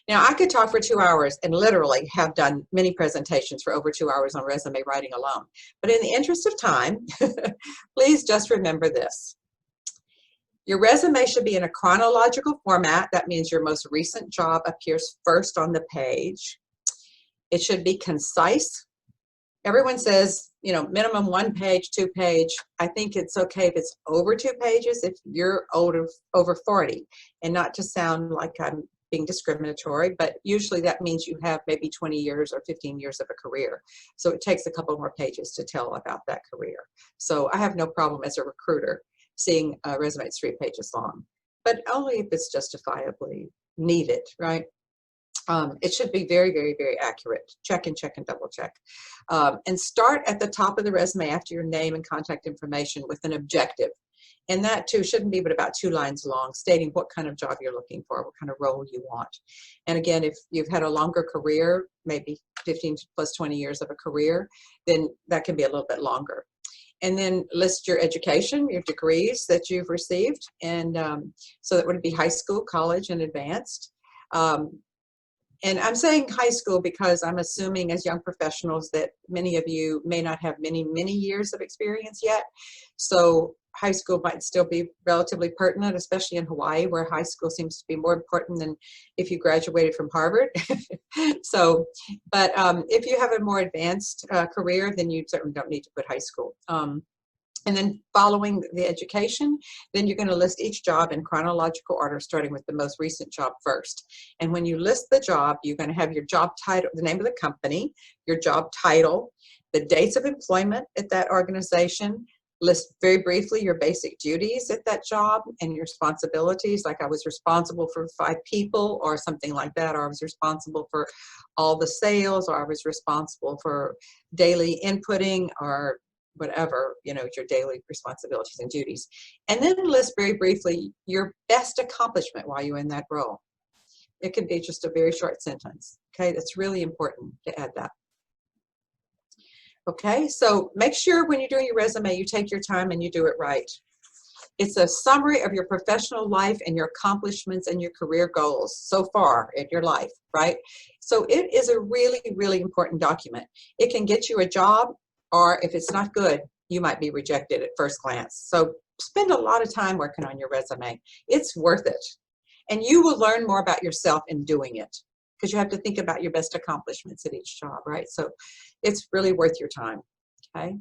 Now, I could talk for 2 hours and literally have done many presentations for over 2 hours on resume writing alone. But in the interest of time, please just remember this. Your resume should be in a chronological format. That means your most recent job appears first on the page. It should be concise. Everyone says, you know, minimum 1 page, 2 page. I think it's okay if it's over 2 pages if you're over 40, and not to sound like I'm being discriminatory, but usually that means you have maybe 20 years or 15 years of a career. So it takes a couple more pages to tell about that career. So I have no problem as a recruiter seeing a resume that's 3 pages long, but only if it's justifiably needed, right? It should be very, very, very accurate. Check and double check. And start at the top of the resume after your name and contact information with an objective. And that too shouldn't be but about 2 lines long, stating what kind of job you're looking for, what kind of role you want. And again, if you've had a longer career, maybe 15 plus 20 years of a career, then that can be a little bit longer. And then list your education, your degrees that you've received. And so that would be high school, college, and advanced. And I'm saying high school because I'm assuming as young professionals that many of you may not have many, many years of experience yet. So high school might still be relatively pertinent, especially in Hawaii, where high school seems to be more important than if you graduated from Harvard. So, but if you have a more advanced career, then you certainly don't need to put high school. And then following the education, then you're going to list each job in chronological order, starting with the most recent job first. And when you list the job, you're going to have your job title, the name of the company, your job title, the dates of employment at that organization, list very briefly your basic duties at that job and your responsibilities, like I was responsible for 5 people or something like that, or I was responsible for all the sales, or I was responsible for daily inputting, or whatever, you know, your daily responsibilities and duties. And then list very briefly your best accomplishment while you're in that role. It could be just a very short sentence. Okay, that's really important to add that. Okay, so make sure when you're doing your resume, you take your time and you do it right. It's a summary of your professional life and your accomplishments and your career goals so far in your life, right? So it is a really, really important document. It can get you a job, or if it's not good, you might be rejected at first glance. So spend a lot of time working on your resume. It's worth it. And you will learn more about yourself in doing it, because you have to think about your best accomplishments at each job, right? So it's really worth your time, okay?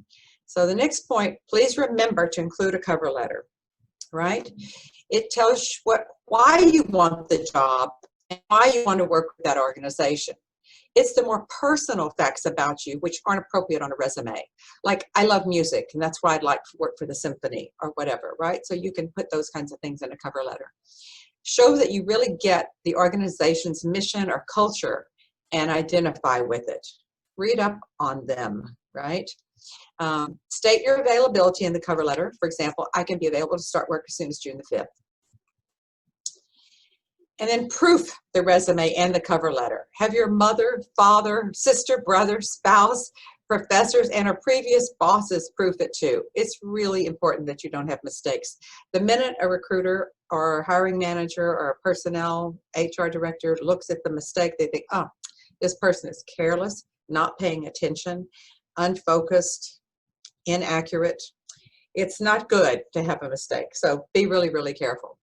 So the next point, please remember to include a cover letter, right? It tells why you want the job and why you want to work with that organization. It's the more personal facts about you which aren't appropriate on a resume. Like, I love music, and that's why I'd like to work for the symphony or whatever, right? So you can put those kinds of things in a cover letter. Show that you really get the organization's mission or culture and identify with it. Read up on them, right? State your availability in the cover letter. For example, I can be available to start work as soon as June the 5th. And then proof the resume and the cover letter. Have your mother, father, sister, brother, spouse, professors, and our previous bosses proof it too. It's really important that you don't have mistakes. The minute a recruiter or hiring manager or a personnel HR director looks at the mistake, they think, oh, this person is careless, not paying attention, unfocused, inaccurate. It's not good to have a mistake. So be really, really careful.